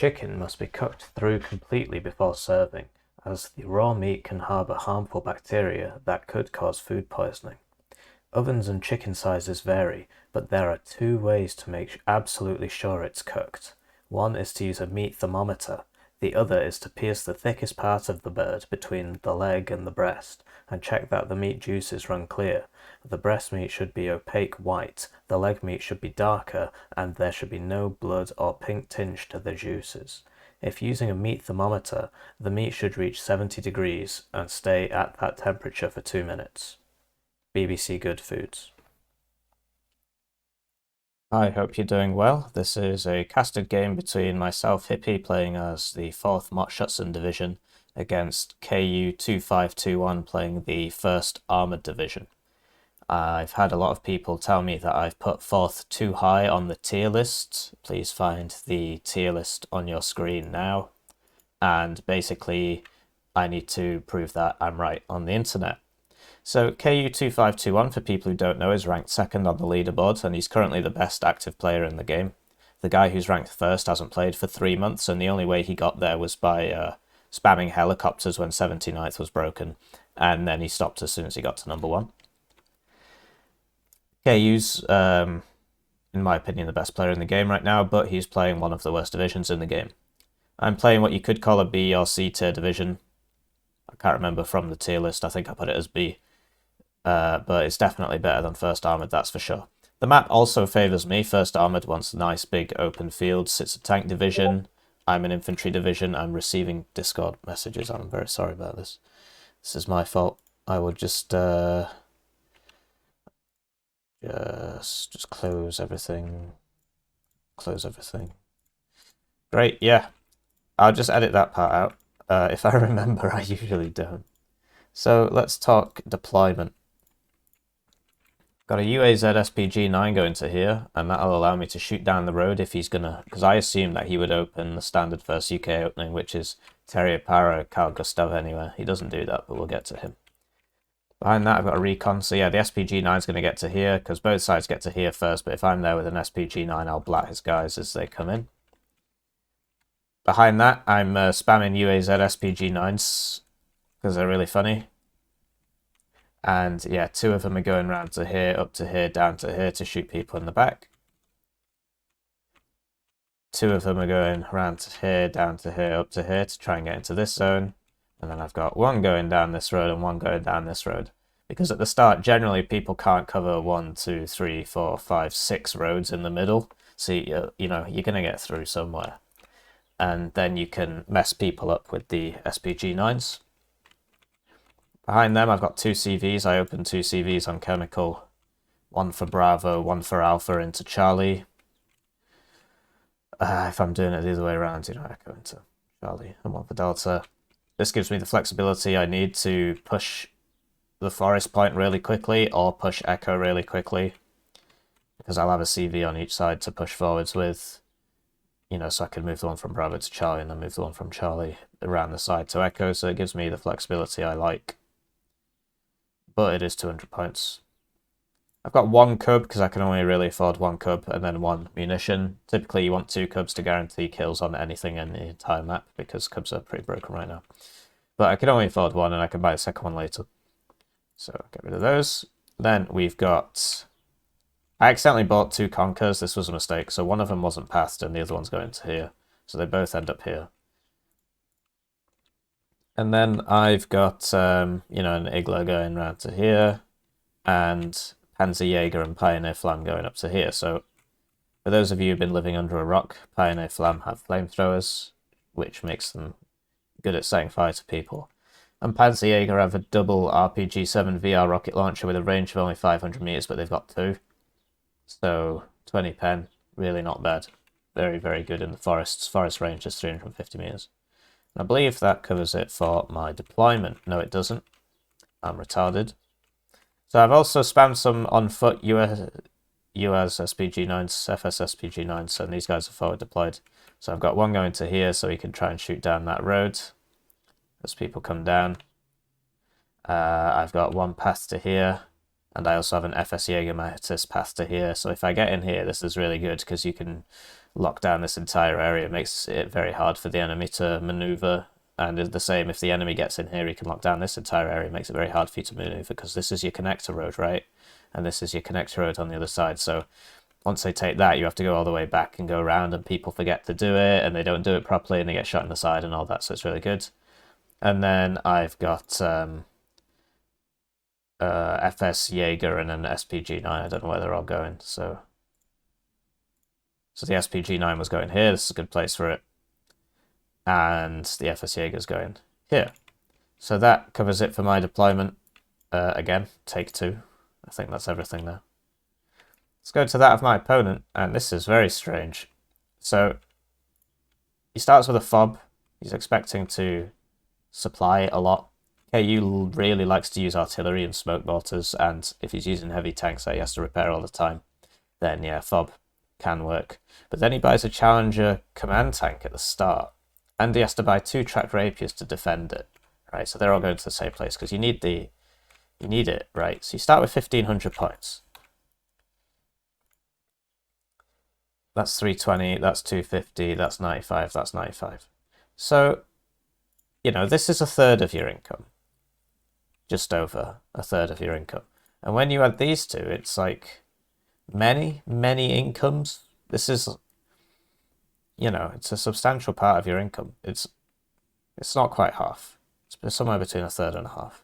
Chicken must be cooked through completely before serving, as the raw meat can harbour harmful bacteria that could cause food poisoning. Ovens and chicken sizes vary, but there are two ways to make absolutely sure it's cooked. One is to use a meat thermometer. The other is to pierce the thickest part of the bird between the leg and the breast and check that the meat juices run clear. The breast meat should be opaque white, the leg meat should be darker, and there should be no blood or pink tinge to the juices. If using a meat thermometer, the meat should reach 70 degrees and stay at that temperature for 2 minutes. BBC Good Foods. I hope you're doing well. This is a casted game between myself, Hippie, playing as the 4th Schützendivision against KU2521 playing the 1st Armoured Division. I've had a lot of people tell me that I've put 4th too high on the tier list. Please find the tier list on your screen now. And basically, I need to prove that I'm right on the internet. So KU2521, for people who don't know, is ranked 2nd on the leaderboard, and he's currently the best active player in the game. The guy who's ranked 1st hasn't played for 3 months, and the only way he got there was by spamming helicopters when 79th was broken, and then he stopped as soon as he got to number 1. KU's, in my opinion, the best player in the game right now, but he's playing one of the worst divisions in the game. I'm playing what you could call a B or C tier division. I can't remember from the tier list, I think I put it as B. But it's definitely better than 1st Armoured, that's for sure. The map also favours me. 1st Armoured wants nice big open fields. It's a tank division. I'm an infantry division. I'm receiving Discord messages. I'm very sorry about this. This is my fault. I would just close everything. Close everything. Great, yeah. I'll just edit that part out. If I remember, I usually don't. So let's talk deployment. Got a UAZ SPG-9 going to here, and that'll allow me to shoot down the road if he's gonna, because I assume that he would open the standard first UK opening, which is Terrier Para, Carl Gustav anywhere. He doesn't do that, but we'll get to him. Behind that, I've got a recon, so yeah, the SPG-9 is going to get to here, because both sides get to here first, but if I'm there with an SPG-9, I'll blat his guys as they come in. Behind that, I'm spamming UAZ SPG-9s, because they're really funny. And yeah, 2 of them are going round to here, up to here, down to here to shoot people in the back. 2 of them are going round to here, down to here, up to here to try and get into this zone. And then I've got 1 going down this road and 1 going down this road. Because at the start, generally people can't cover 1, 2, 3, 4, 5, 6 roads in the middle. So, you know, you're going to get through somewhere. And then you can mess people up with the SPG-9s. Behind them, I've got 2 CVs. I opened 2 CVs on KemmyKal. 1 for Bravo, 1 for Alpha into Charlie. If I'm doing it the other way around, you know, I go into Charlie and 1 for Delta. This gives me the flexibility I need to push the forest point really quickly or push Echo really quickly. Because I'll have a CV on each side to push forwards with. You know, so I can move the 1 from Bravo to Charlie and then move the 1 from Charlie around the side to Echo. So it gives me the flexibility I like. But it is 200 points. I've got 1 cub because I can only really afford 1 cub and then 1 munition. Typically you want 2 cubs to guarantee kills on anything in the entire map because cubs are pretty broken right now. But I can only afford 1 and I can buy a second one later. So get rid of those. Then we've got... I accidentally bought 2 Conkers. This was a mistake. So one of them wasn't pathed and the other one's going to here. So they both end up here. And then I've got, you know, an Igla going round to here, and Panzerjäger and Pioneer Flam going up to here. So, for those of you who've been living under a rock, Pioneer Flam have flamethrowers, which makes them good at setting fire to people. And Panzerjäger have a double RPG-7 VR rocket launcher with a range of only 500 meters, but they've got 2. So, 20 pen, really not bad. Very, very good in the forests. Forest range is 350 meters. I believe that covers it for my deployment. No, it doesn't. I'm retarded. So I've also spammed some on foot US SPG-9s, FS SPG-9s, and these guys are forward deployed. So I've got 1 going to here so he can try and shoot down that road as people come down. I've got 1 path to here, and I also have an FS Jägermeister's path to here. So if I get in here, this is really good because you can lock down this entire area. It makes it very hard for the enemy to maneuver. And the same, if the enemy gets in here, he can lock down this entire area. It makes it very hard for you to maneuver because this is your connector road, right? And this is your connector road on the other side. So once they take that, you have to go all the way back and go around, and people forget to do it, and they don't do it properly, and they get shot in the side and all that. So it's really good. And then I've got FS Jaeger and an SPG-9. I don't know where they're all going. So the SPG-9 was going here. This is a good place for it. And the FS Jaeger's going here. So that covers it for my deployment. Again, take 2. I think that's everything now. Let's go to that of my opponent, and this is very strange. So he starts with a fob. He's expecting to supply a lot. KU really likes to use artillery and smoke mortars, and if he's using heavy tanks that he has to repair all the time, then yeah, fob can work. But then he buys a Challenger command tank at the start, and he has to buy 2 tracked rapiers to defend it. Right, so they're all going to the same place because you need it, right? So you start with 1,500 points. That's 320, that's 250, that's 95, that's 95. So, you know, this is a third of your income. Just over a third of your income. And when you add these two, it's like many, many incomes. This is, you know, it's a substantial part of your income. It's not quite half. It's somewhere between a third and a half.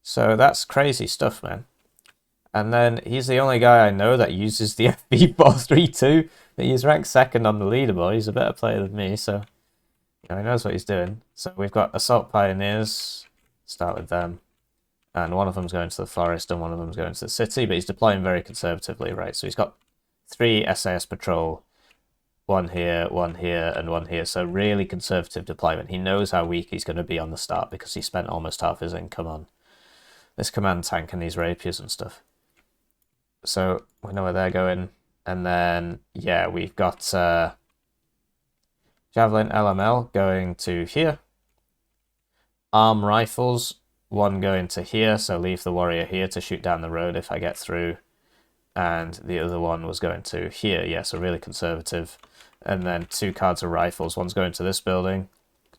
So that's crazy stuff, man. And then he's the only guy I know that uses the FB432. He's ranked 2nd on the leaderboard. He's a better player than me, so you know, he knows what he's doing. So we've got Assault Pioneers. Start with them. And one of them's going to the forest and one of them's going to the city, but he's deploying very conservatively, right? So he's got 3 SAS patrol, 1 here, 1 here, and 1 here. So really conservative deployment. He knows how weak he's going to be on the start because he spent almost half his income on this command tank and these rapiers and stuff. So we know where they're going. And then, yeah, we've got Javelin LML going to here. Arm rifles, 1 going to here, so leave the warrior here to shoot down the road if I get through. And the other one was going to here, yeah, so really conservative. And then 2 cards of rifles, 1's going to this building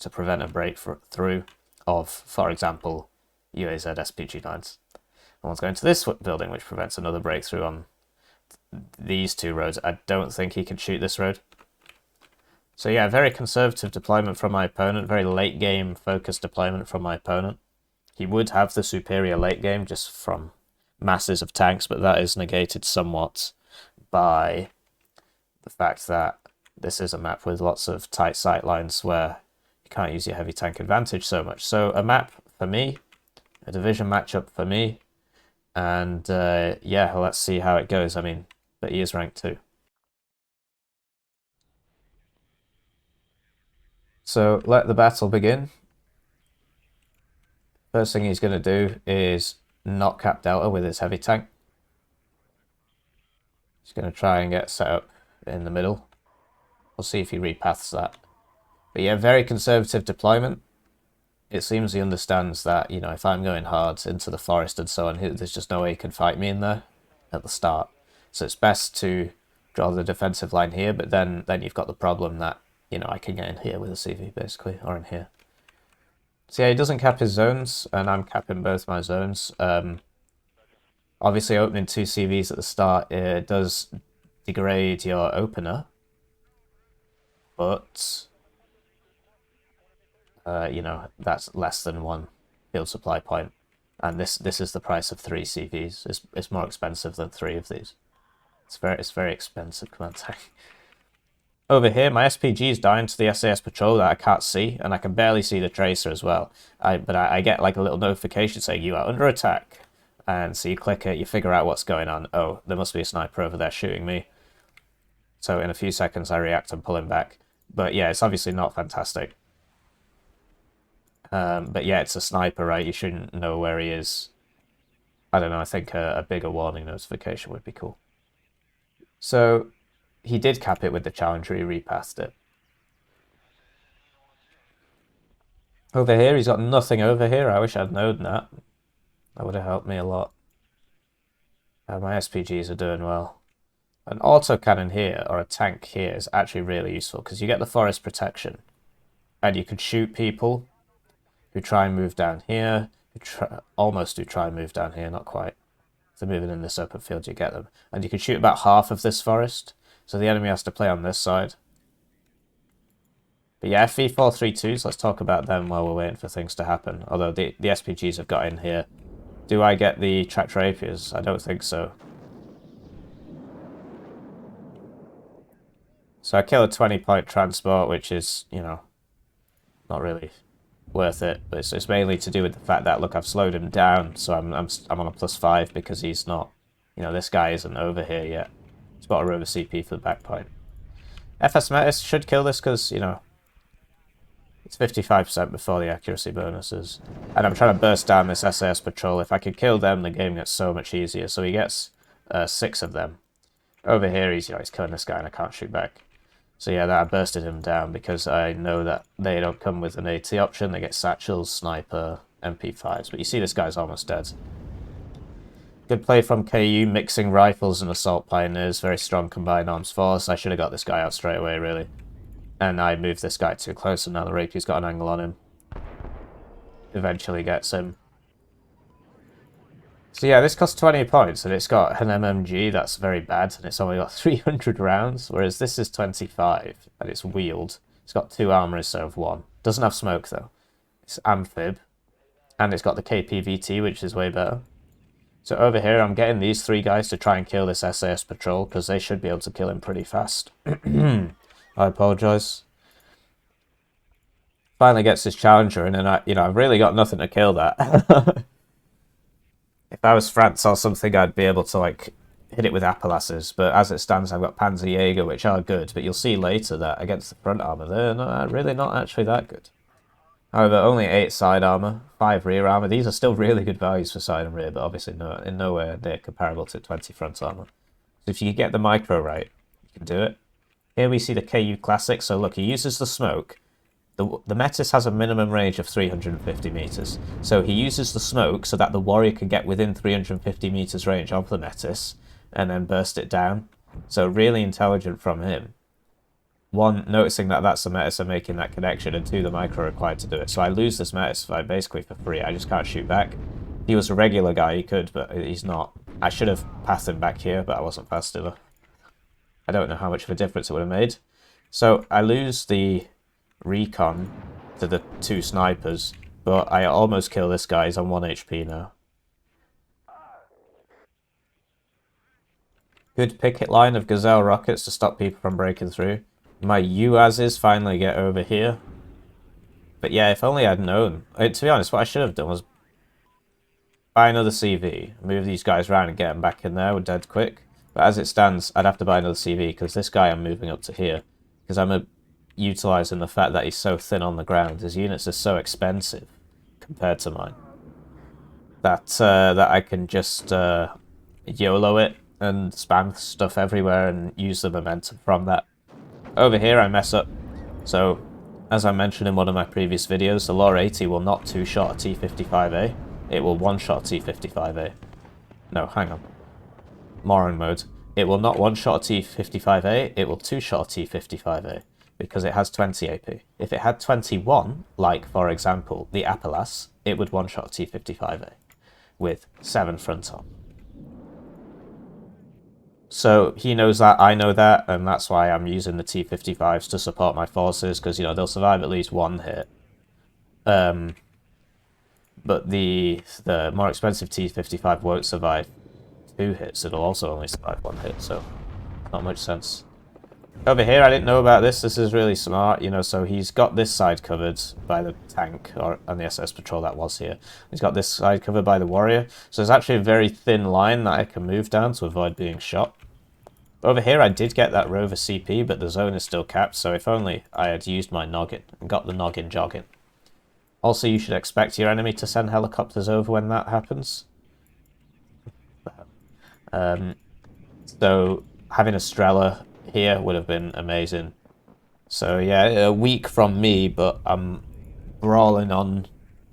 to prevent a breakthrough of, for example, UAZ SPG-9s. And 1's going to this building, which prevents another breakthrough on these 2 roads. I don't think he can shoot this road. So yeah, very conservative deployment from my opponent, very late game focused deployment from my opponent. He would have the superior late game just from masses of tanks, but that is negated somewhat by the fact that this is a map with lots of tight sight lines where you can't use your heavy tank advantage so much. So a map for me, a division matchup for me, and yeah, let's see how it goes. I mean, but he is ranked 2. So let the battle begin. First thing he's going to do is not cap Delta with his heavy tank. He's going to try and get set up in the middle. We'll see if he repaths that. But yeah, very conservative deployment. It seems he understands that, you know, if I'm going hard into the forest and so on, there's just no way he can fight me in there at the start. So it's best to draw the defensive line here, but then you've got the problem that, you know, I can get in here with a CV basically, or in here. So yeah, he doesn't cap his zones, and I'm capping both my zones. Obviously opening 2 CVs at the start, it does degrade your opener, but you know, that's less than 1 field supply point, and this is the price of 3 CVs. It's more expensive than 3 of these. It's very expensive command tank. Over here, my SPG is dying to the SAS patrol that I can't see, and I can barely see the tracer as well. But I get like a little notification saying you are under attack, and so you click it, you figure out what's going on. Oh, there must be a sniper over there shooting me. So in a few seconds I react and pull him back. But yeah, it's obviously not fantastic. But yeah, it's a sniper, right? You shouldn't know where he is. I don't know, I think a bigger warning notification would be cool. So he did cap it with the Challenger, he repathed it. Over here, he's got nothing over here. I wish I'd known that. That would have helped me a lot. My SPGs are doing well. An autocannon here, or a tank here, is actually really useful, because you get the forest protection, and you can shoot people who try and move down here, almost try and move down here, not quite. If they're moving in this open field, you get them. And you can shoot about half of this forest, so the enemy has to play on this side. But yeah, FV432s, let's talk about them while we're waiting for things to happen. Although the SPGs have got in here. Do I get the tractor rapiers? I don't think so. So I kill a 20-point transport, which is, you know, not really worth it. But it's mainly to do with the fact that, look, I've slowed him down, so I'm on a +5 because he's not, you know, this guy isn't over here yet. He's got a rover CP for the back point. FS Metis should kill this because, you know, it's 55% before the accuracy bonuses. And I'm trying to burst down this SAS patrol. If I could kill them, the game gets so much easier. So he gets 6 of them. Over here, he's killing this guy and I can't shoot back. So yeah, I bursted him down because I know that they don't come with an AT option. They get satchels, sniper, MP5s. But you see this guy's almost dead. Good play from KU, mixing rifles and assault pioneers. Very strong combined arms force. I should have got this guy out straight away, really. And I moved this guy too close, and now the rapier's got an angle on him. Eventually gets him. So yeah, this costs 20 points, and it's got an MMG that's very bad, and it's only got 300 rounds, whereas this is 25, and it's wheeled. It's got 2 armor instead of 1. Doesn't have smoke, though. It's amphib, and it's got the KPVT, which is way better. So over here, I'm getting these 3 guys to try and kill this SAS patrol, because they should be able to kill him pretty fast. I apologise. Finally gets his challenger in, and I've really got nothing to kill that. If I was France or something, I'd be able to, like, hit it with Appalaches, but as it stands, I've got Panzerjäger, which are good, but you'll see later that against the front armor, they're really not actually that good. However, only 8 side armor, 5 rear armor. These are still really good values for side and rear, but obviously in nowhere they're comparable to 20 front armor. So if you get the micro right, you can do it. Here we see the KU Classic, so look, he uses the smoke. The Metis has a minimum range of 350 meters, so he uses the smoke so that the warrior can get within 350 meters range of the Metis, and then burst it down. So really intelligent from him. 1, noticing that that's the Metis and making that connection, and 2, the micro required to do it. So I lose this Metis fight basically for free, I just can't shoot back. If he was a regular guy, he could, but he's not. I should have passed him back here, but I wasn't fast enough. I don't know how much of a difference it would have made. So I lose the recon to the 2 snipers, but I almost kill this guy. He's on 1 HP now. Good picket line of Gazelle rockets to stop people from breaking through. My UASs finally get over here. But yeah, if only I'd known. To be honest, what I should have done was buy another CV, move these guys around and get them back in there. We're dead quick. But as it stands, I'd have to buy another CV because this guy I'm moving up to here. Because I'm utilising the fact that he's so thin on the ground. His units are so expensive compared to mine. That I can just YOLO it and spam stuff everywhere and use the momentum from that. Over here I mess up. So, as I mentioned in one of my previous videos, the Law 80 will not 2-shot a T55A. It will 1-shot a T55A. No, hang on. Moron mode. It will not 1-shot a T55A, it will 2-shot a T55A, because it has 20 AP. If it had 21, like, for example, the Appalache, it would 1-shot a T55A, with 7 front on. So he knows that, I know that, and that's why I'm using the T55s to support my forces, because, you know, they'll survive at least 1 hit. But the more expensive T55 won't survive 2 hits, it'll also only survive 1 hit, so not much sense. Over here, I didn't know about this. This is really smart, you know, so he's got this side covered by the tank and the SS patrol that was here. He's got this side covered by the warrior, so there's actually a very thin line that I can move down to avoid being shot. Over here, I did get that rover CP, but the zone is still capped, so if only I had used my noggin and got the noggin jogging. Also, you should expect your enemy to send helicopters over when that happens. So having a Strela here would have been amazing. So yeah, a week from me, but I'm brawling on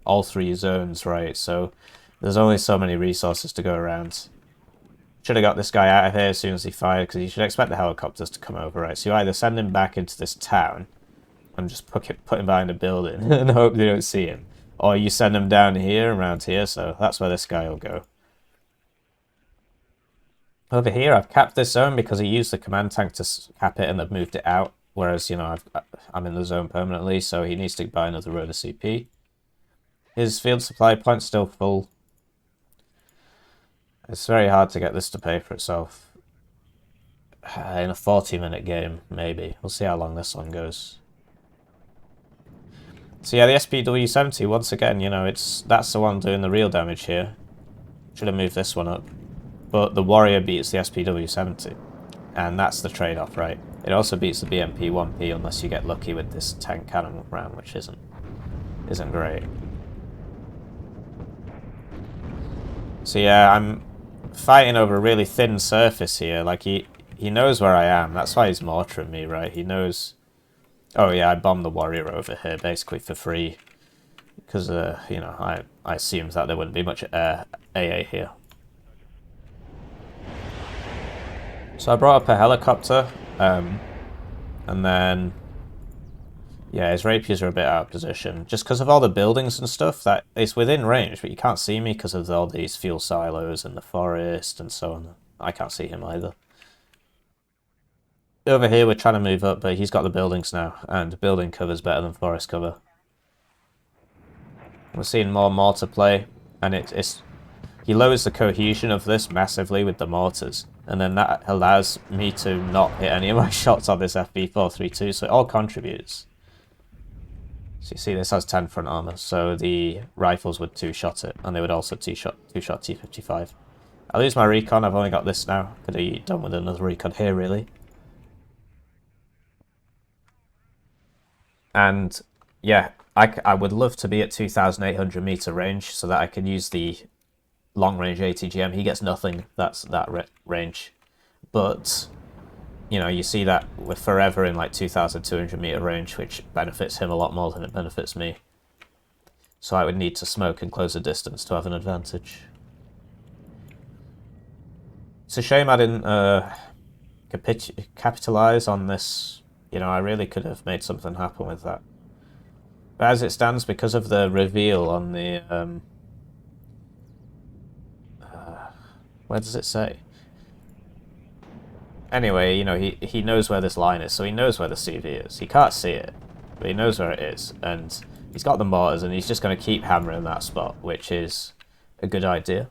all 3 zones, right? So there's only so many resources to go around. Should have got this guy out of here as soon as he fired, because you should expect the helicopters to come over, right? So you either send him back into this town and just put him behind a building and hope they don't see him, or you send him down here, around here, so that's where this guy will go. Over here, I've capped this zone because he used the command tank to cap it and they've moved it out, whereas, you know, I'm in the zone permanently, so he needs to buy another road of CP. His field supply point's still full. It's very hard to get this to pay for itself. In a 40-minute game, maybe. We'll see how long this one goes. So yeah, the SPW-70, once again, you know, that's the one doing the real damage here. Should have moved this one up. But the Warrior beats the SPW-70. And that's the trade-off, right? It also beats the BMP-1P unless you get lucky with this tank cannon round, which isn't great. So yeah, I'm fighting over a really thin surface here. Like, he knows where I am. That's why he's mortaring me, right? He knows... Oh yeah, I bombed the Warrior over here basically for free. Because, you know, I assumed that there wouldn't be much AA here. So I brought up a helicopter, and then, yeah, his rapiers are a bit out of position. Just because of all the buildings and stuff, that it's within range, but you can't see me because of all these fuel silos and the forest and so on. I can't see him either. Over here, we're trying to move up, but he's got the buildings now, and building cover's better than forest cover. We're seeing more mortar play, and he lowers the cohesion of this massively with the mortars, and then that allows me to not hit any of my shots on this FB432, so it all contributes. So you see this has 10 front armor, so the rifles would two-shot it, and they would also two-shot T55. I lose my recon, I've only got this now. Could have done with another recon here, really. And yeah, I would love to be at 2,800 meter range so that I can use the long-range ATGM. He gets nothing, that's that range. But, you know, you see that we're forever in like 2,200 meter range, which benefits him a lot more than it benefits me. So I would need to smoke and close the distance to have an advantage. It's a shame I didn't capitalize on this. You know, I really could have made something happen with that. But as it stands, because of the reveal on the... where does it say? Anyway, you know, he knows where this line is, so he knows where the CV is. He can't see it, but he knows where it is. And he's got the mortars, and he's just going to keep hammering that spot, which is a good idea.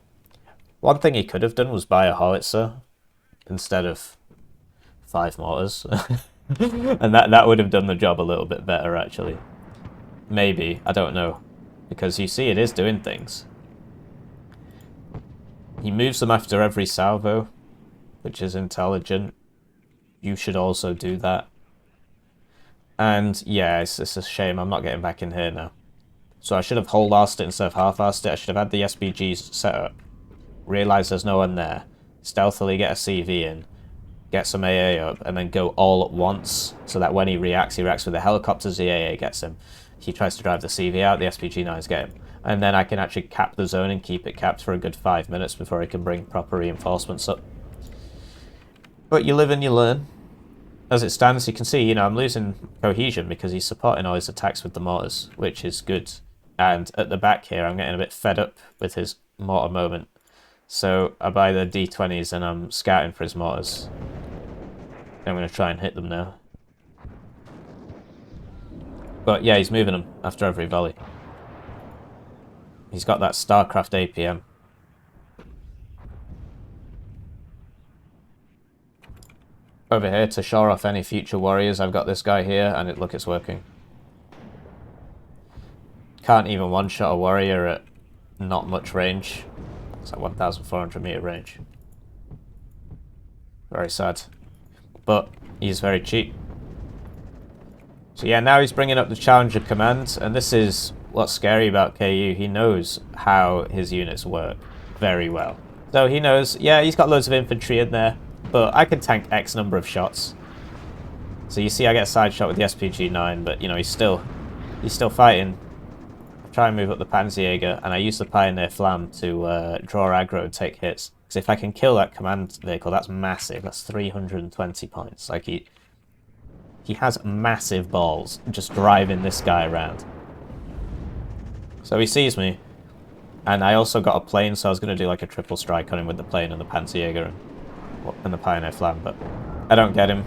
One thing he could have done was buy a howitzer instead of 5 mortars. And that would have done the job a little bit better, actually. Maybe, I don't know. Because you see it is doing things. He moves them after every salvo, which is intelligent. You should also do that. And yeah, it's a shame I'm not getting back in here now. So I should have whole-arsed it instead of half-arsed it. I should have had the SPGs set up. Realise there's no one there. Stealthily get a CV in. Get some AA up, and then go all at once, so that when he reacts with the helicopters, the AA gets him. He tries to drive the CV out, the SPG-9s get him. And then I can actually cap the zone and keep it capped for a good 5 minutes before I can bring proper reinforcements up. But you live and you learn. As it stands, you can see, you know, I'm losing cohesion because he's supporting all his attacks with the mortars, which is good. And at the back here, I'm getting a bit fed up with his mortar moment. So I buy the D20s and I'm scouting for his mortars. I'm going to try and hit them now. But yeah, he's moving them after every volley. He's got that StarCraft APM. Over here to shore off any future warriors, I've got this guy here, and look, it's working. Can't even one-shot a warrior at not much range. It's like 1,400 meter range. Very sad. But he's very cheap. So yeah, now he's bringing up the Challenger command, and this is what's scary about KU. He knows how his units work very well. So he knows, yeah, he's got loads of infantry in there, but I can tank X number of shots. So you see I get a side shot with the SPG-9, but you know, he's still fighting. I try and move up the Panzerjäger, and I use the Pioneer Flam to draw aggro and take hits. Because if I can kill that command vehicle, that's massive. That's 320 points. Like, he has massive balls just driving this guy around. So he sees me. And I also got a plane, so I was going to do like a triple strike on him with the plane and the Panzerjäger and the Pioneer Flam, but I don't get him.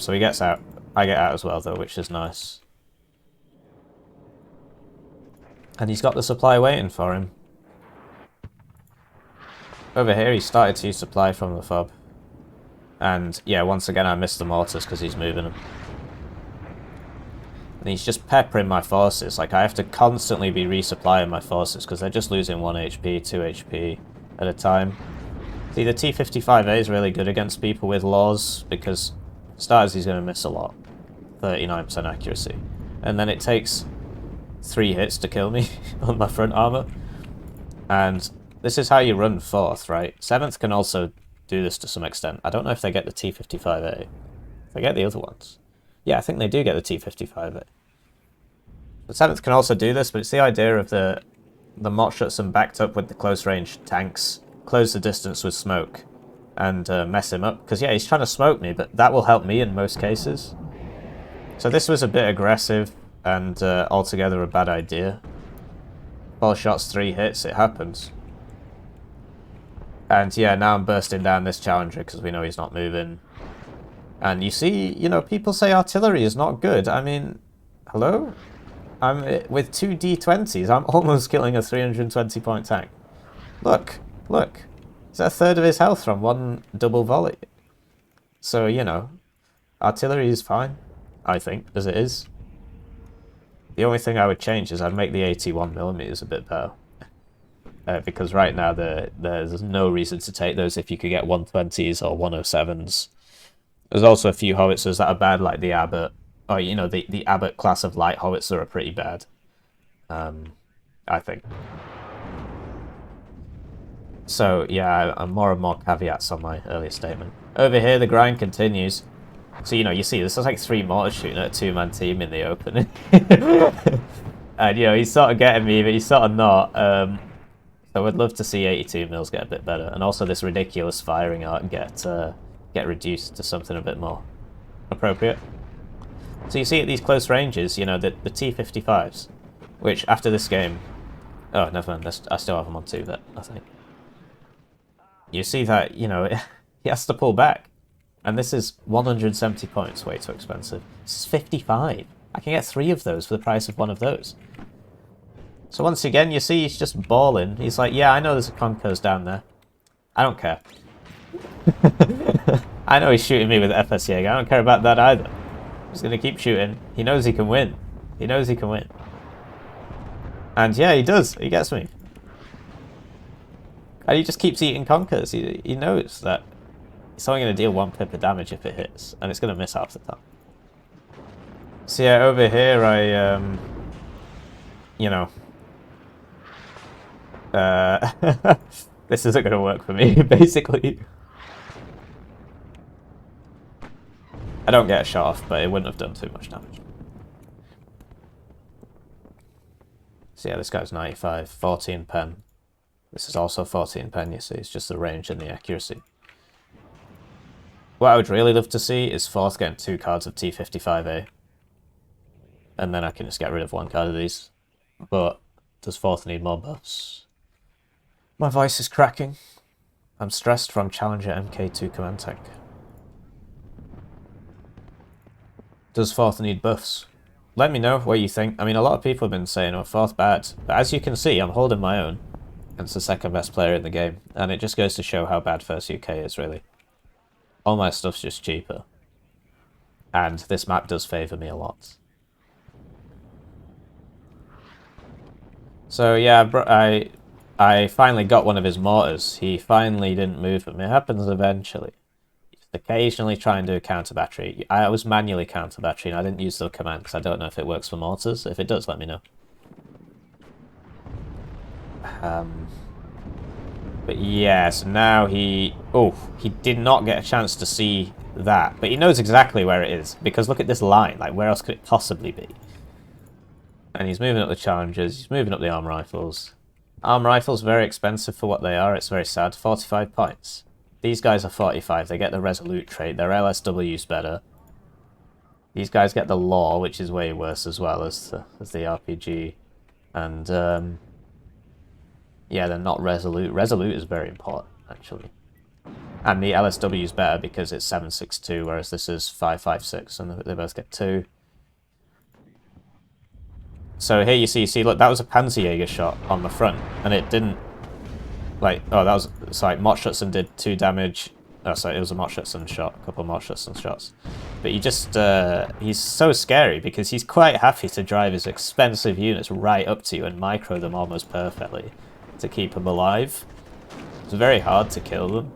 So he gets out. I get out as well, though, which is nice. And he's got the supply waiting for him. Over here, he started to use supply from the fob. And yeah, once again, I missed the mortars because he's moving them. And he's just peppering my forces. Like, I have to constantly be resupplying my forces because they're just losing 1 HP, 2 HP at a time. See, the T55A is really good against people with laws because, for starters, he's going to miss a lot. 39% accuracy. And then it takes 3 hits to kill me on my front armor. And this is how you run 4th, right? 7th can also do this to some extent. I don't know if they get the T55A. They get the other ones. Yeah, I think they do get the T55A. The 7th can also do this, but it's the idea of the Motschützen backed up with the close-range tanks, close the distance with smoke, and mess him up. Because, yeah, he's trying to smoke me, but that will help me in most cases. So this was a bit aggressive, and altogether a bad idea. 4 shots, 3 hits, it happens. And, yeah, now I'm bursting down this Challenger, because we know he's not moving. And you see, you know, people say artillery is not good. I mean, hello? I'm with 2 D20s, I'm almost killing a 320 point tank. Look, look. Is that a third of his health from 1 double volley? So, you know, artillery is fine, I think, as it is. The only thing I would change is I'd make the 81mm a bit better. Because right now there's no reason to take those if you could get 120s or 107s. There's also a few howitzers that are bad, like the Abbott. Or, you know, the Abbott class of light howitzer are pretty bad. I think. So, yeah, more and more caveats on my earlier statement. Over here, the grind continues. So, you know, you see, this is like 3 mortars shooting at a 2-man team in the open. And, you know, he's sort of getting me, but he's sort of not. So I'd love to see 82 mils get a bit better. And also this ridiculous firing arc get reduced to something a bit more appropriate. So you see at these close ranges, you know, the T55s, which after this game... Oh, never mind, I still have them on 2-vet, I think. You see that, you know, he has to pull back. And this is 170 points, way too expensive. This is 55. I can get 3 of those for the price of 1 of those. So once again, you see he's just balling. He's like, yeah, I know there's a Concours down there. I don't care. I know he's shooting me with FS Jäger. I don't care about that either. He's going to keep shooting. He knows he can win. He knows he can win. And yeah, he does. He gets me. And he just keeps eating Concours. He knows that it's only going to deal 1 pip of damage if it hits. And it's going to miss half the time. So yeah, over here I, you know... this isn't going to work for me, basically. I don't get a shot off, but it wouldn't have done too much damage. So yeah, this guy's 95, 14 pen. This is also 14 pen, you see. It's just the range and the accuracy. What I would really love to see is 4th getting 2 cards of T55A. And then I can just get rid of 1 card of these. But does 4th need more buffs? My voice is cracking. I'm stressed from Challenger MK2 command tank. Does 4th need buffs? Let me know what you think. I mean, a lot of people have been saying, oh, 4th bad. But as you can see, I'm holding my own. It's the 2nd best player in the game. And it just goes to show how bad 1st UK is, really. All my stuff's just cheaper. And this map does favour me a lot. So yeah, I finally got one of his mortars. He finally didn't move him. It happens eventually. Just occasionally try and do a counter battery. I was manually counter battery and I didn't use the command because I don't know if it works for mortars. If it does, let me know. But yeah, so now he did not get a chance to see that. But he knows exactly where it is because look at this line. Like, where else could it possibly be? And he's moving up the Challengers. He's moving up the arm rifles. Arm rifles very expensive for what they are. It's very sad. 45 points. These guys are 45. They get the Resolute trait. Their LSW's better. These guys get the Law, which is way worse as well as the RPG. And, yeah, they're not Resolute. Resolute is very important, actually. And the LSW is better because it's 7.62, whereas this is 5.56, and they both get 2. So here you see, look, that was a Panzerjäger shot on the front, and it didn't, like, oh, that was, sorry, Motorisierte did 2 damage. Oh, sorry, it was a Motorisierte shot, a couple of Motorisierte shots. But he just, he's so scary because he's quite happy to drive his expensive units right up to you and micro them almost perfectly to keep them alive. It's very hard to kill them.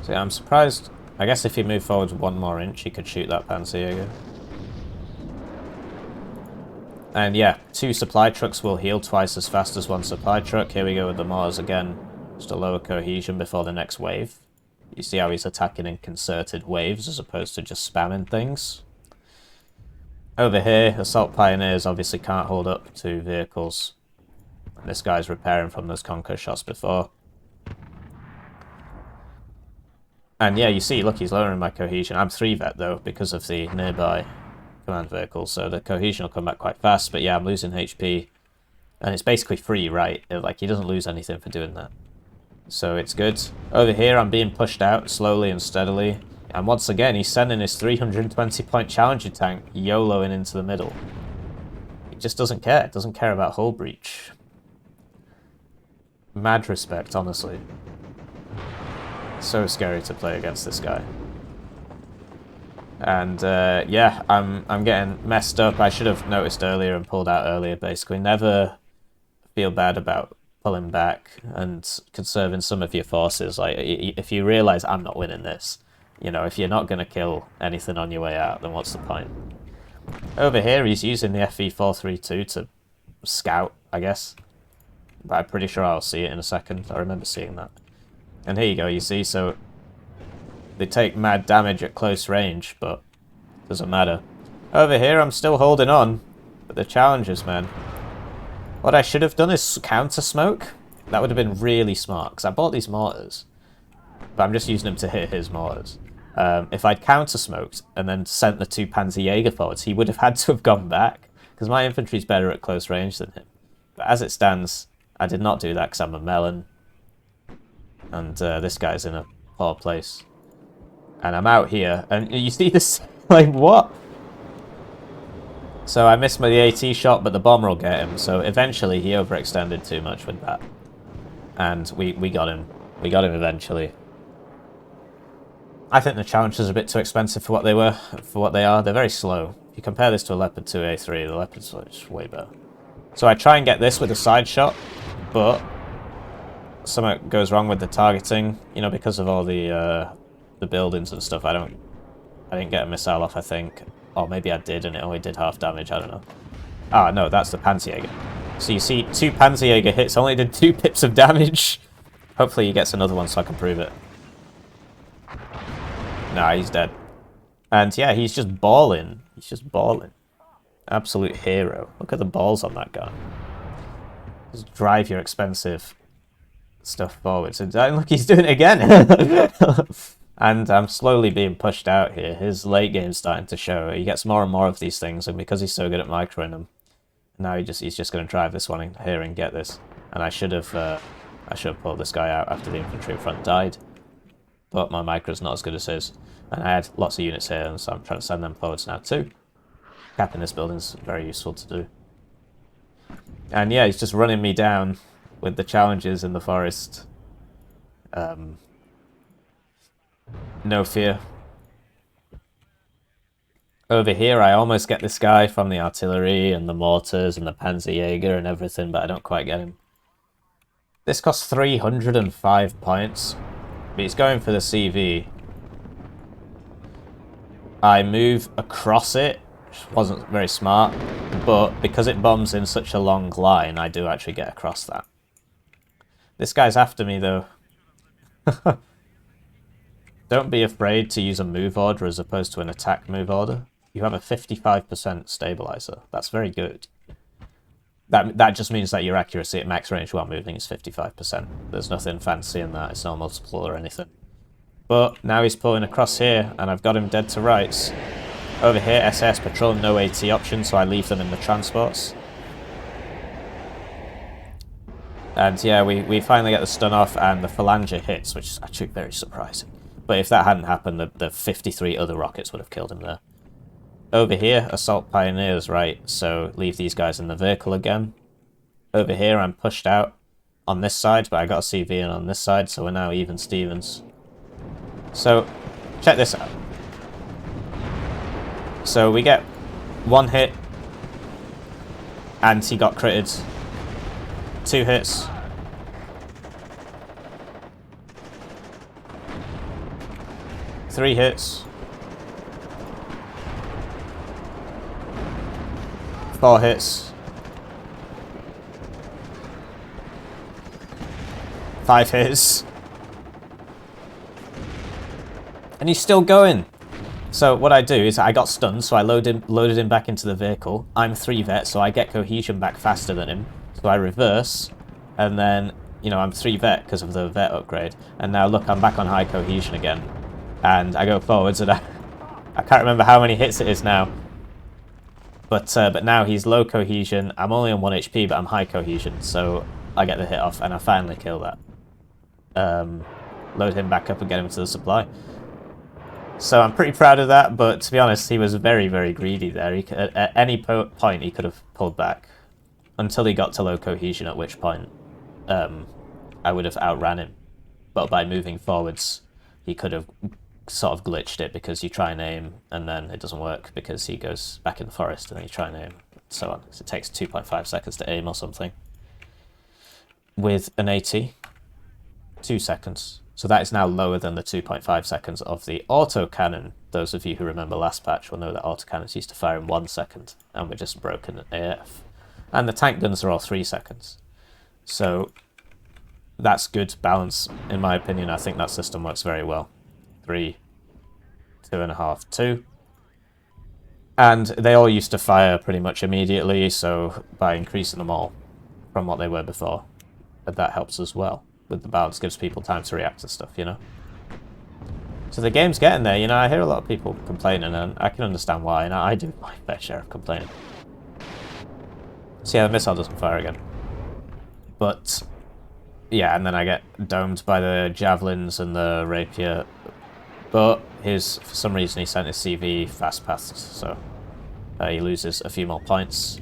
So yeah, I'm surprised. I guess if he moved forward 1 more inch, he could shoot that Panzerjäger. And yeah, 2 supply trucks will heal twice as fast as 1 supply truck. Here we go with the Mars again. Just a lower cohesion before the next wave. You see how he's attacking in concerted waves as opposed to just spamming things. Over here, Assault Pioneers obviously can't hold up to vehicles. And this guy's repairing from those Conquer shots before. And yeah, you see, look, he's lowering my cohesion. I'm 3-vet though, because of the nearby command vehicles, so the cohesion will come back quite fast. But yeah, I'm losing HP. And it's basically free, right? Like, he doesn't lose anything for doing that. So it's good. Over here, I'm being pushed out slowly and steadily. And once again, he's sending his 320-point Challenger tank YOLOing into the middle. He just doesn't care. Doesn't care about hull breach. Mad respect, honestly. So scary to play against this guy. And yeah, I'm getting messed up. I should have noticed earlier and pulled out earlier, basically. Never feel bad about pulling back and conserving some of your forces. Like, if you realise I'm not winning this, you know, if you're not going to kill anything on your way out, then what's the point? Over here, he's using the FV432 to scout, I guess. But I'm pretty sure I'll see it in a second. I remember seeing that. And here you go, you see, so they take mad damage at close range, but doesn't matter. Over here, I'm still holding on, but the Challengers, man. What I should have done is counter-smoke. That would have been really smart, because I bought these mortars, but I'm just using them to hit his mortars. If I'd counter-smoked and then sent the 2 Panzerjäger forwards, he would have had to have gone back, because my infantry's better at close range than him. But as it stands, I did not do that because I'm a melon. And this guy's in a poor place. And I'm out here, and you see this, like, what? So I missed the AT shot, but the bomber will get him. So eventually he overextended too much with that. And we got him. We got him eventually. I think the Challengers are a bit too expensive for what they were, for what they are. They're very slow. If you compare this to a Leopard 2A3, the Leopard's just way better. So I try and get this with a side shot, but something goes wrong with the targeting, you know, because of all the buildings and stuff. I didn't get a missile off, I think, or maybe I did and it only did half damage. I don't know. Ah, no, that's the Panzerjäger. So you see, 2 Panzerjäger hits only did 2 pips of damage. Hopefully he gets another one so I can prove it. Nah, he's dead. And yeah, he's just balling. He's just balling. Absolute hero. Look at the balls on that guy. Just drive your expensive stuff forwards. And look, he's doing it again. And I'm slowly being pushed out here. His late game's starting to show. He gets more and more of these things, and because he's so good at microing them, now he's just going to drive this one in here and get this. And I should have pulled this guy out after the infantry in front died. But my micro's not as good as his. And I had lots of units here, and so I'm trying to send them forwards now too. Capping this building's very useful to do. And yeah, he's just running me down with the Challengers in the forest. No fear. Over here, I almost get this guy from the artillery and the mortars and the Panzerjäger and everything, but I don't quite get him. This costs 305 points, but he's going for the CV. I move across it, which wasn't very smart, but because it bombs in such a long line, I do actually get across that. This guy's after me, though. Don't be afraid to use a move order as opposed to an attack move order. You have a 55% stabilizer. That's very good. That just means that your accuracy at max range while moving is 55%. There's nothing fancy in that. It's not multiple or anything. But now he's pulling across here, and I've got him dead to rights. Over here, SS patrol, no AT option, so I leave them in the transports. And yeah, we finally get the stun off, and the phalange hits, which is actually very surprising. But if that hadn't happened, the 53 other rockets would have killed him there. Over here, assault pioneers, right, so leave these guys in the vehicle again. Over here, I'm pushed out on this side, but I got a CV in on this side, so we're now even Stevens. So, check this out. So we get one hit, and he got critted. 2 hits. Three hits. 4 hits. 5 hits. And he's still going. So what I do is I got stunned, so I loaded him back into the vehicle. I'm 3 vet, so I get cohesion back faster than him. So I reverse, and then, you know, I'm 3 vet because of the vet upgrade. And now look, I'm back on high cohesion again. And I go forwards, and I can't remember how many hits it is now. But now he's low cohesion. I'm only on 1 HP, but I'm high cohesion, so I get the hit off, and I finally kill that. Load him back up and get him to the supply. So I'm pretty proud of that, but to be honest, he was very, very greedy there. He could, at any point, he could have pulled back until he got to low cohesion, at which point I would have outran him. But by moving forwards, he could have sort of glitched it, because you try and aim, and then it doesn't work because he goes back in the forest, and then you try and aim, and so on. So it takes 2.5 seconds to aim or something. With an AT, 2 seconds. So that is now lower than the 2.5 seconds of the autocannon. Those of you who remember last patch will know that autocannons used to fire in 1 second, and we're just broken at AF. And the tank guns are all 3 seconds. So that's good balance, in my opinion. I think that system works very well. 3, 2.5, 2. And they all used to fire pretty much immediately, so by increasing them all from what they were before, that helps as well. With the balance, gives people time to react to stuff, you know. So the game's getting there, you know. I hear a lot of people complaining, and I can understand why, and I do my fair share of complaining. So yeah, the missile doesn't fire again. But yeah, and then I get domed by the javelins and the rapier. But for some reason he sent his CV fast passed, so he loses a few more points.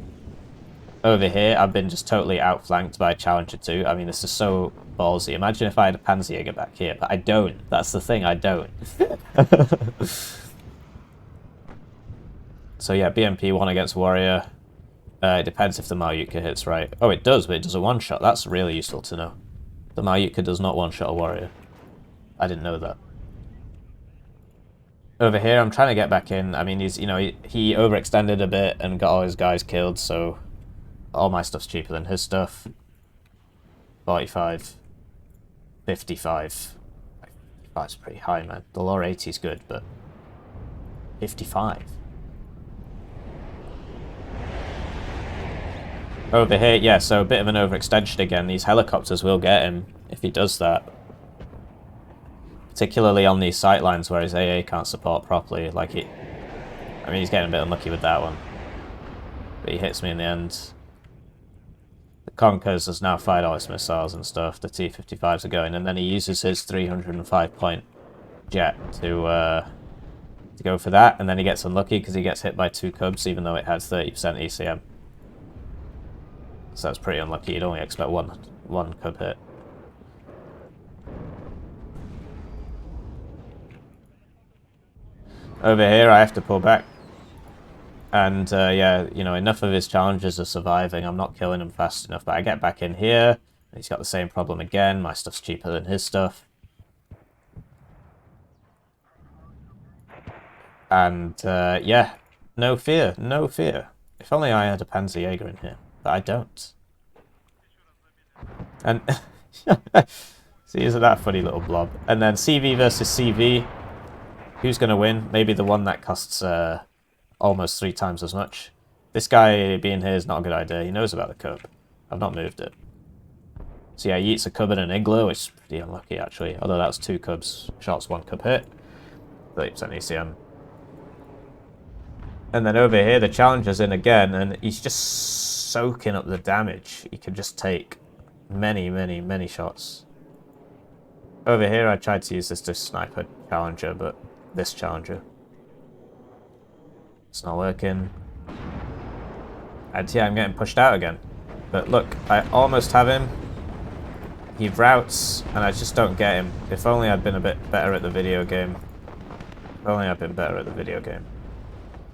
Over here, I've been just totally outflanked by Challenger 2. I mean, this is so ballsy. Imagine if I had a Panzerjäger back here, but I don't. That's the thing, I don't. So yeah, BMP 1 against Warrior. It depends if the Malyutka hits right. Oh, it does, but it does a one-shot. That's really useful to know. The Malyutka does not one-shot a Warrior. I didn't know that. Over here, I'm trying to get back in. I mean, he overextended a bit and got all his guys killed, so all my stuff's cheaper than his stuff. 45. 55. 55's pretty high, man. The lower 80's good, but 55. Over here, yeah, so a bit of an overextension again. These helicopters will get him if he does that. Particularly on these sight lines where his AA can't support properly. I mean, he's getting a bit unlucky with that one. But he hits me in the end. The Konkurs has now fired all his missiles and stuff. The T-55s are going, and then he uses his 305-point jet to go for that, and then he gets unlucky because he gets hit by 2 Cubs, even though it has 30% ECM. So that's pretty unlucky. You'd only expect one Cub hit. Over here, I have to pull back. And, yeah, you know, enough of his challenges are surviving. I'm not killing him fast enough, but I get back in here. And he's got the same problem again. My stuff's cheaper than his stuff. And, yeah, no fear, no fear. If only I had a Panzerjäger in here, but I don't. And, see, isn't that a funny little blob? And then CV versus CV. Who's going to win? Maybe the one that costs almost 3 times as much. This guy being here is not a good idea. He knows about the cub. I've not moved it. So yeah, he eats a cub in an igloo, which is pretty unlucky actually. Although that's 2 cubs shots, 1 cub hit. 30% ECM. And then over here, the challenger's in again, and he's just soaking up the damage. He can just take many, many, many shots. Over here, I tried to use this to snipe a challenger, but this challenger. It's not working. And yeah, I'm getting pushed out again. But look, I almost have him. He routes, and I just don't get him. If only I'd been a bit better at the video game. If only I'd been better at the video game.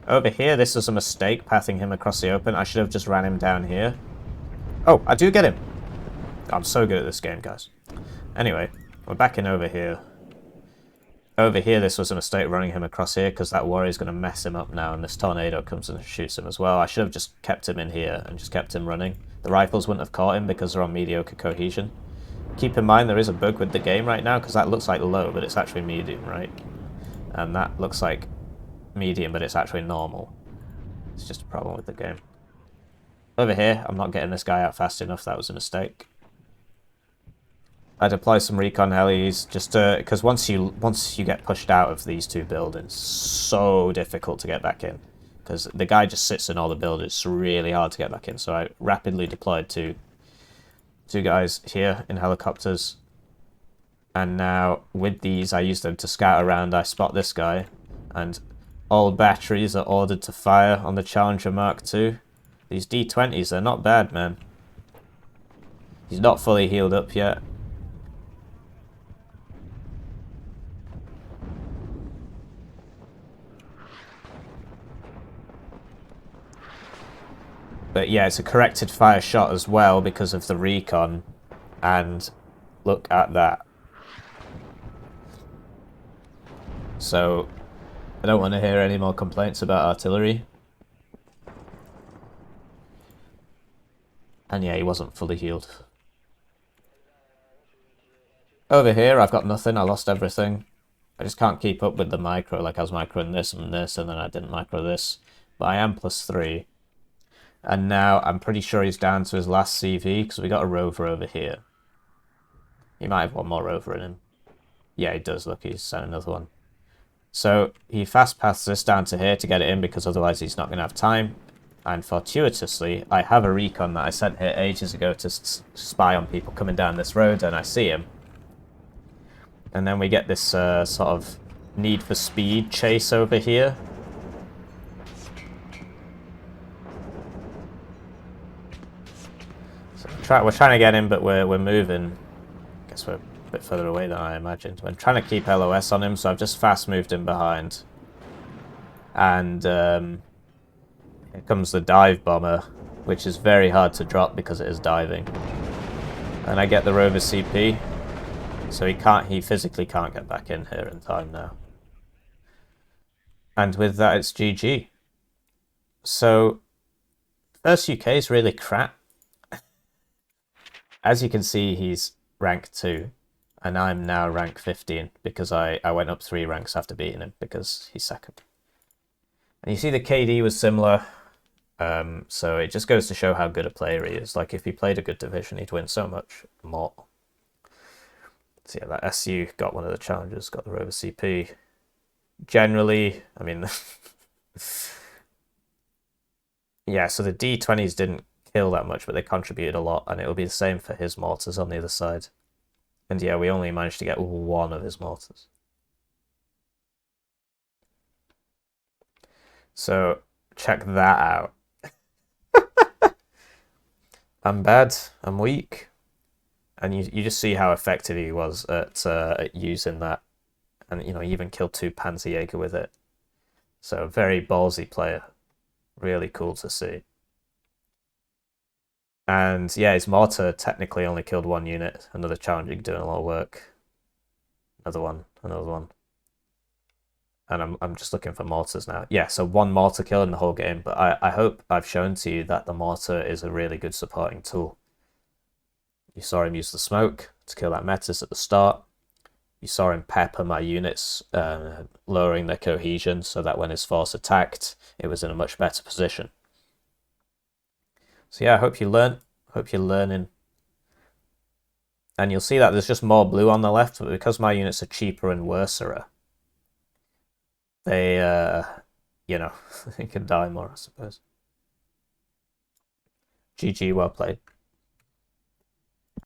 Over here, this was a mistake, pathing him across the open. I should have just ran him down here. Oh, I do get him. I'm so good at this game, guys. Anyway, we're back in over here. Over here, this was a mistake running him across here because that warrior's going to mess him up now, and this tornado comes and shoots him as well. I should have just kept him in here and just kept him running. The rifles wouldn't have caught him because they're on mediocre cohesion. Keep in mind there is a bug with the game right now because that looks like low, but it's actually medium, right? And that looks like medium, but it's actually normal. It's just a problem with the game. Over here, I'm not getting this guy out fast enough. That was a mistake. I'd apply some recon helis just because once you get pushed out of these 2 buildings, so difficult to get back in because the guy just sits in all the buildings. It's really hard to get back in. So I rapidly deployed two guys here in helicopters, and now with these I use them to scout around. I spot this guy, and all batteries are ordered to fire on the Challenger Mark II. These D20s, they're not bad, man. He's not fully healed up yet. But yeah, it's a corrected fire shot as well because of the recon. And look at that. So I don't want to hear any more complaints about artillery. And yeah, he wasn't fully healed. Over here, I've got nothing. I lost everything. I just can't keep up with the micro. Like I was microing this, and then I didn't micro this. But I am +3. And now I'm pretty sure he's down to his last CV because we got a rover over here. He might have one more rover in him. Yeah, he does. Look, he's sent another one. So he fast paths this down to here to get it in because otherwise he's not going to have time. And fortuitously, I have a recon that I sent here ages ago to spy on people coming down this road, and I see him. And then we get this sort of Need for Speed chase over here. We're trying to get him, but we're moving. I guess we're a bit further away than I imagined. We're trying to keep LOS on him, so I've just fast moved him behind. And here comes the dive bomber, which is very hard to drop because it is diving. And I get the rover CP, so he physically can't get back in here in time now. And with that, it's GG. So first UK is really crap. As you can see, he's rank 2, and I'm now rank 15 because I went up 3 ranks after beating him because he's second. And you see the KD was similar, so it just goes to show how good a player he is. Like, if he played a good division, he'd win so much more. So yeah, that SU got one of the challengers, got the rover CP. Generally, I mean, yeah, so the D20s didn't kill that much, but they contributed a lot, and it'll be the same for his mortars on the other side. And yeah, we only managed to get one of his mortars. So check that out. I'm bad, I'm weak, and you just see how effective he was at using that, and you know, he even killed 2 Panzerjäger with it. So very ballsy player, really cool to see. And yeah, his mortar technically only killed 1 unit. Another challenger doing a lot of work. Another one, another one. And I'm just looking for mortars now. Yeah, so 1 mortar kill in the whole game. But I hope I've shown to you that the mortar is a really good supporting tool. You saw him use the smoke to kill that Metis at the start. You saw him pepper my units, lowering their cohesion so that when his force attacked, it was in a much better position. So yeah, I hope you learn. Hope you're learning. And you'll see that there's just more blue on the left, but because my units are cheaper and worser, they, you know, they can die more, I suppose. GG, well played.